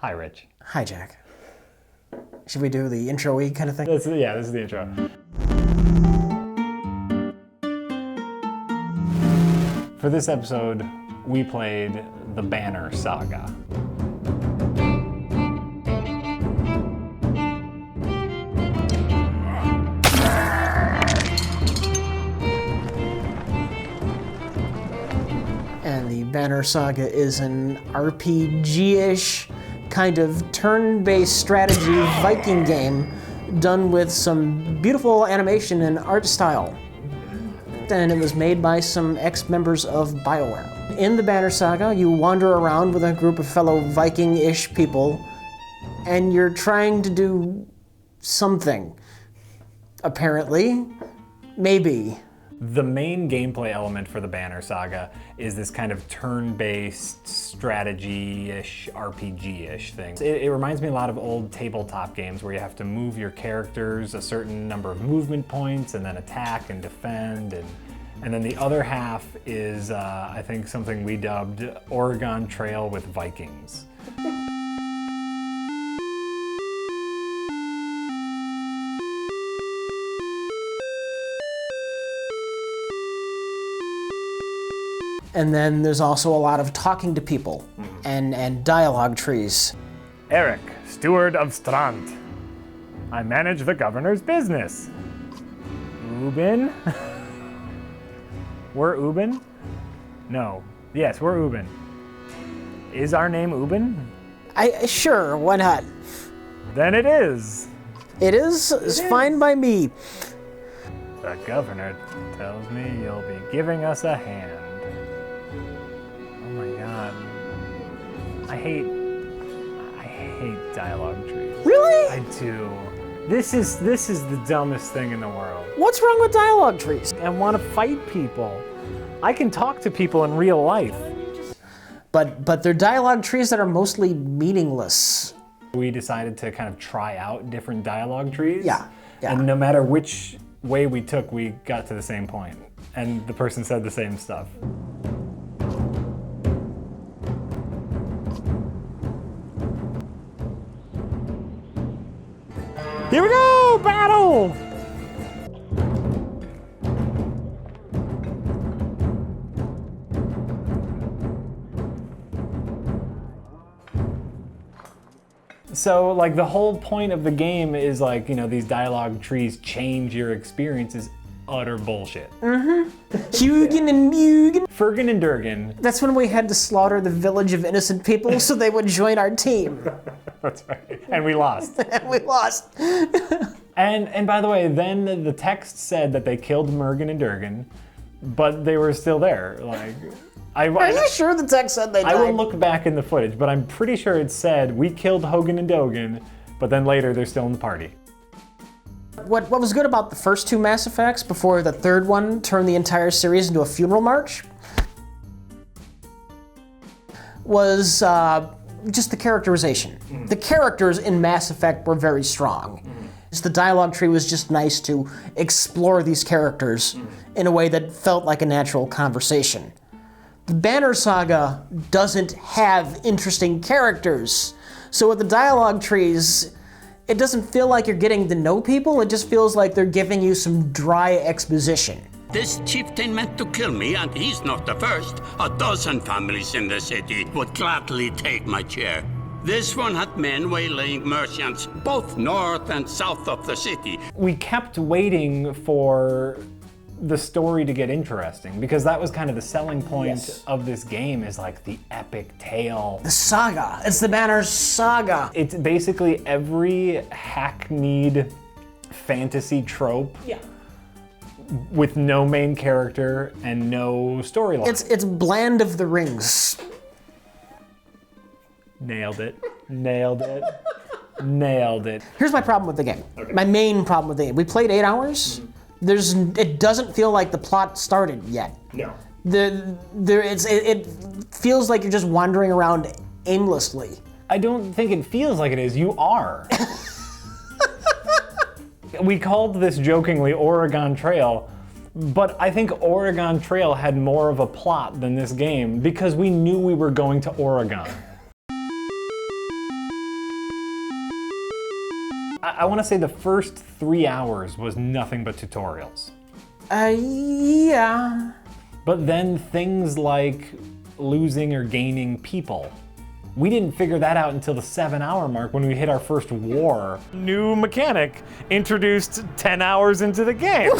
Hi, Rich. Hi, Jack. Should we do the intro-y kind of thing? This is the intro. For this episode, we played the Banner Saga. And the Banner Saga is an RPG-ish kind of turn-based strategy Viking game done with some beautiful animation and art style. And it was made by some ex-members of BioWare. In the Banner Saga, you wander around with a group of fellow Viking-ish people, and you're trying to do something. Apparently. Maybe. The main gameplay element for the Banner Saga is this kind of turn-based strategy-ish, RPG-ish thing. It reminds me a lot of old tabletop games where you have to move your characters a certain number of movement points and then attack and defend. And then the other half is, I think, something we dubbed Oregon Trail with Vikings. And then there's also a lot of talking to people and dialogue trees. Eric, steward of Strand. I manage the governor's business. Ubin? We're Ubin? No. Yes, we're Ubin. Is our name Ubin? Sure, why not? Then it is. It is? It's fine by me. The governor tells me you'll be giving us a hand. Oh my god. I hate dialogue trees. Really? I do. This is the dumbest thing in the world. What's wrong with dialogue trees? I want to fight people. I can talk to people in real life. But they're dialogue trees that are mostly meaningless. We decided to kind of try out different dialogue trees. Yeah. And no matter which way we took, we got to the same point. And the person said the same stuff. Here we go! Battle! So, like, the whole point of the game is, like, you know, these dialogue trees change your experience is utter bullshit. Hugin and Mugen. Fergan and Durgan. That's when we had to slaughter the village of innocent people so they would join our team. That's right. And we lost. And we lost. And by the way, then the text said that they killed Mergen and Durgan, but they were still there. Like, Are you sure the text said they died? I will look back in the footage, but I'm pretty sure it said we killed Hogan and Dogan, but then later they're still in the party. What was good about the first two Mass Effects before the third one turned the entire series into a funeral march was just the characterization. The characters in Mass Effect were very strong. The dialogue tree was just nice to explore these characters in a way that felt like a natural conversation. The Banner Saga doesn't have interesting characters, so with the dialogue trees, it doesn't feel like you're getting to know people, it just feels like they're giving you some dry exposition. This chieftain meant to kill me, and he's not the first. 12 families in the city would gladly take my chair. This one had men waylaying merchants, both north and south of the city. We kept waiting for the story to get interesting, because that was kind of the selling point of this game, is like the epic tale. The saga, it's the Banner Saga. It's basically every hackneyed fantasy trope with no main character and no storyline. It's Bland of the Rings. Nailed it. Nailed it. Nailed it. Here's my problem with the game. My main problem with the game. We played 8 hours. It doesn't feel like the plot started yet. No. It feels like you're just wandering around aimlessly. I don't think it feels like it is. You are. We called this jokingly Oregon Trail, but I think Oregon Trail had more of a plot than this game because we knew we were going to Oregon. I want to say the first 3 hours was nothing but tutorials. Yeah. But then things like losing or gaining people, we didn't figure that out until the 7-hour mark when we hit our first war. New mechanic introduced 10 hours into the game.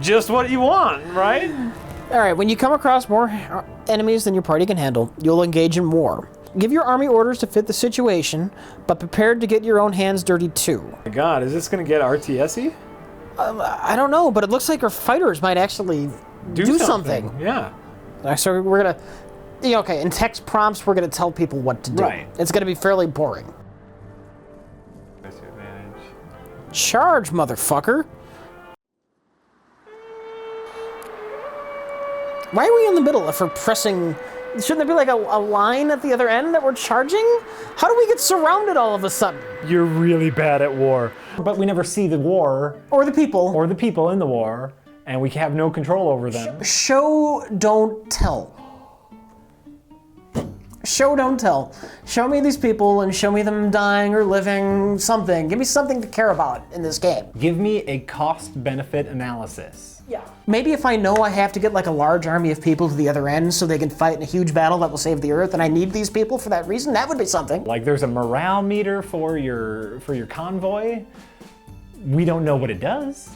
Just what you want, right? All right, when you come across more enemies than your party can handle, you'll engage in war. Give your army orders to fit the situation, but prepared to get your own hands dirty too. Oh my God, is this gonna get RTS-y? I don't know, but it looks like our fighters might actually do something. Yeah. So we're gonna, okay, in text prompts, we're gonna tell people what to do. Right. It's gonna be fairly boring. Charge, motherfucker. Why are we in the middle if we're pressing? Shouldn't there be like a line at the other end that we're charging? How do we get surrounded all of a sudden? You're really bad at war. But we never see the war. Or the people. Or the people in the war, and we have no control over them. Show, don't tell. Show, don't tell. Show me these people and show me them dying or living, something. Give me something to care about in this game. Give me a cost-benefit analysis. Yeah. Maybe if I know I have to get like a large army of people to the other end so they can fight in a huge battle that will save the Earth, and I need these people for that reason, that would be something. Like there's a morale meter for your convoy. We don't know what it does.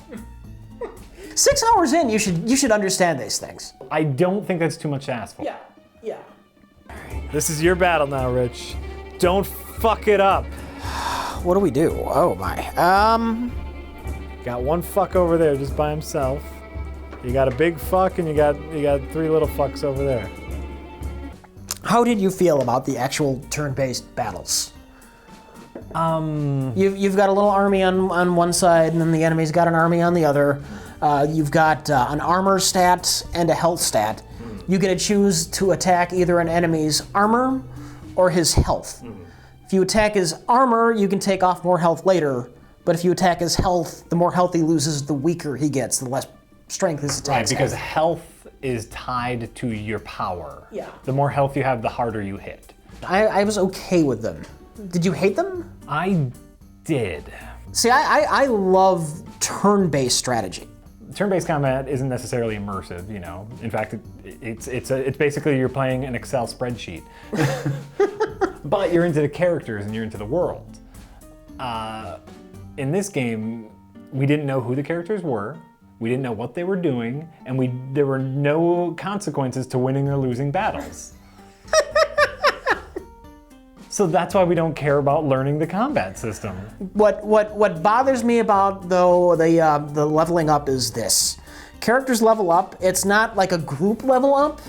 6 hours in, you should understand these things. I don't think that's too much to ask for. Yeah. This is your battle now, Rich. Don't fuck it up. What do we do? Oh my. Got one fuck over there just by himself. You got a big fuck and you got 3 little fucks over there. How did you feel about the actual turn-based battles? You've got a little army on one side, and then the enemy's got an army on the other. You've got an armor stat and a health stat. You get to choose to attack either an enemy's armor or his health. If you attack his armor, you can take off more health later. But if you attack his health, the more health he loses, the weaker he gets, the less strength his attacks Right, because have. health is tied to your power. Yeah. The more health you have, the harder you hit. I was okay with them. Did you hate them? I did. See, I love turn-based strategy. Turn-based combat isn't necessarily immersive, you know. In fact, it's basically you're playing an Excel spreadsheet. But you're into the characters and you're into the world. In this game, we didn't know who the characters were, we didn't know what they were doing, and there were no consequences to winning or losing battles. So that's why we don't care about learning the combat system. What bothers me about though the leveling up is this. Characters level up, it's not like a group level up,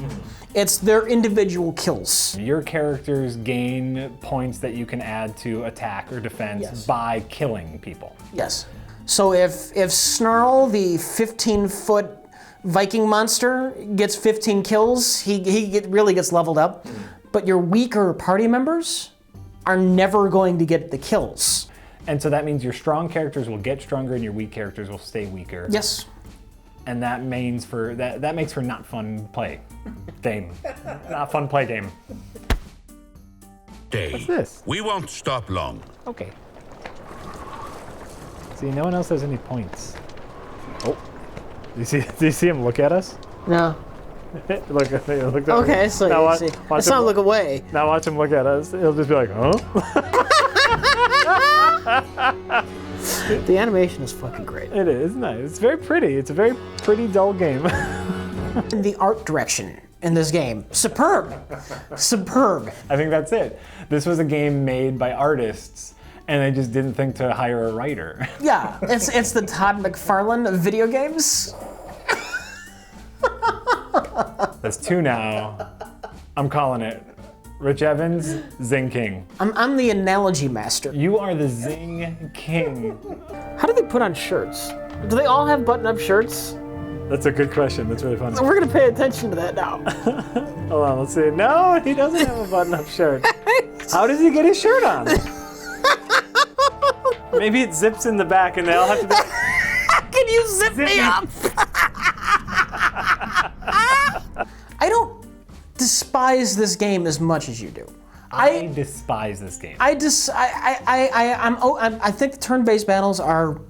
it's their individual kills. Your characters gain points that you can add to attack or defense by killing people. Yes. So if Snarl, the 15-foot Viking monster, gets 15 kills, he really gets leveled up. But your weaker party members are never going to get the kills. And so that means your strong characters will get stronger and your weak characters will stay weaker. Yes. And that makes for not fun play game. Not fun play game. What's this? We won't stop long. Okay. See, no one else has any points. Oh. Do you see him look at us? No. Look Okay, so now you see. Let's not look away. Now watch him look at us. He'll just be like, huh? The animation is fucking great. It is nice. It's very pretty. It's a very pretty dull game. The art direction in this game, superb. Superb. I think that's it. This was a game made by artists, and they just didn't think to hire a writer. Yeah, it's the Todd McFarlane of video games. That's 2 now. I'm calling it. Rich Evans, Zing King. I'm the analogy master. You are the Zing King. How do they put on shirts? Do they all have button-up shirts? That's a good question. That's really funny. We're gonna pay attention to that now. Hold on, let's see. No, he doesn't have a button-up shirt. How does he get his shirt on? Maybe it zips in the back and they all have to be... Can you zip me up? I don't despise this game as much as you do. I despise this game. I think the turn-based battles are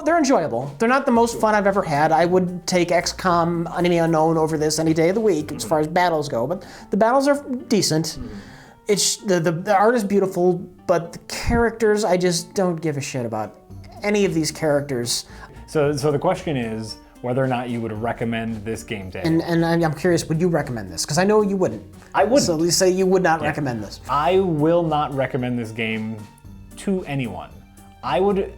they're enjoyable. They're not the most fun I've ever had. I would take XCOM Enemy Unknown over this any day of the week as far as battles go, but the battles are decent. It's the art is beautiful, but the characters, I just don't give a shit about any of these characters. So the question is whether or not you would recommend this game to anyone. And I'm curious, would you recommend this? Because I know you wouldn't. I wouldn't. So let's say you would not recommend this. I will not recommend this game to anyone. I would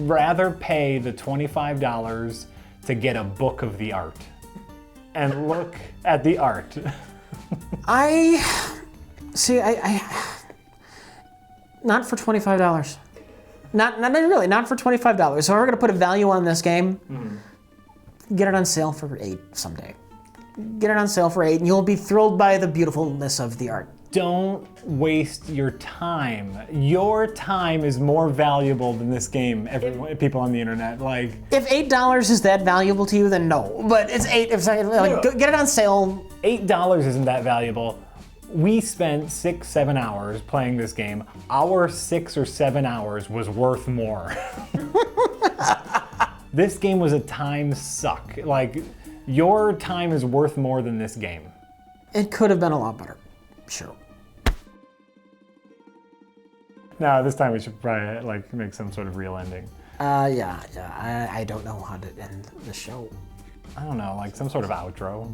rather pay the $25 to get a book of the art and look at the art. I not for $25. Not really, not for $25. So we're gonna put a value on this game. Get it on sale for $8 someday. Get it on sale for $8 and you'll be thrilled by the beautifulness of the art. Don't waste your time. Your time is more valuable than this game, people on the internet. Like, if $8 is that valuable to you, then no. But it's $8, get it on sale. $8 isn't that valuable. We spent 6-7 hours playing this game. Our 6 or 7 hours was worth more. This game was a time suck. Like, your time is worth more than this game. It could have been a lot better, sure. Now, this time we should probably like make some sort of real ending. Yeah. I don't know how to end the show. I don't know, like some sort of outro.